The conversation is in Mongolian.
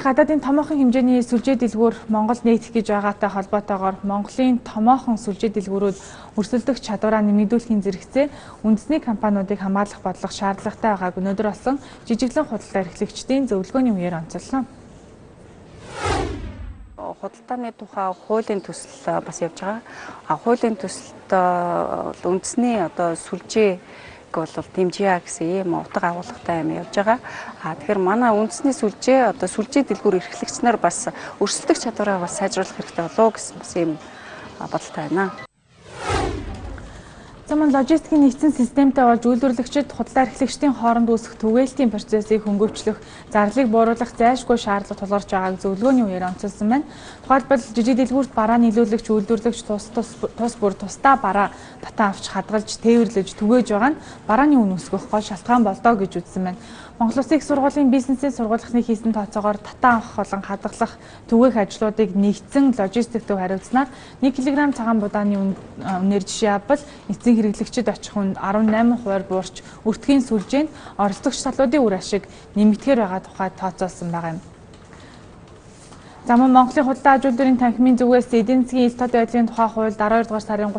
гадаадын томоохон хэмжээний сүлжээ дэлгүүр Монгол нээгдэх гэж байгаатай холбоотойгоор Монголын томоохон сүлжээ дэлгүүрүүд өрсөлдөх чадвараа нэмэгдүүлэхийн зэрэгцээ үндэсний компаниудыг хамгаалах бодлого шаардлагатай байгааг өнөөдөр болсон жижиглэн худалдаа эрхлэгчдийн зөвлөгөөний үеэр онцолно. Худалдааны тухай хуулийн төсөл бас явж байгаа. Хуулийн төсөлд үндэсний сүлжээ бол дэмжиж гэсэн ийм утга агуулгатай юм явж байгаа. Тэгэхээр манай үндэсний сүлжээ сүлжээ дэлгүүр эрхлэгч нар бас өрсөлдөх чадвараа бас сайжруулах хэрэгтэй болов гэсэн бас ийм бодолтой байна. Замун логистикийн нэгдсэн системтэй болж үйлдвэрлэгчид худалдаа эрхлэгчдийн хооронд үүсэх түгээлтийн процессыг хөнгөвчлөх, зарлыг бууруулах зайлшгүй шаардлага тулгарч байгааг зөвлөгөөний үеэр онцолсон байна. Тухайлбал жижиг дэлгүүрт бараа нийлүүлэгч, үйлдвэрлэгч тус бүр тусдаа бараа татан авч хадгалж, тээвэрлэж, түгээж байгаа нь барааны үн өсгөх гол шалтгаан болдоо гэж үзсэн байна. Монгол Улсын их сургуулийн бизнесийн сургуулийнхны хийсэн тооцоогоор татан авах болон хадгалах түгээх ажлуудыг нэгдсэн логистик төв хариуцнаар 1 кг цагаан будааны үнээр жишээ авбал эцсийн хэрэглэгчид очих хүнд 18% буурч өртгийн сүлжээнд оролцогч талуудын үр ашиг нэмэгдэхээр байгаа тухай тооцоолсон байгаа юм. За мөн Монголын худалдаа аж үйлдвэрийн танхимын зүгээс эдийн засгийн ил тод байдлын тухай хууль 12 дугаар сарын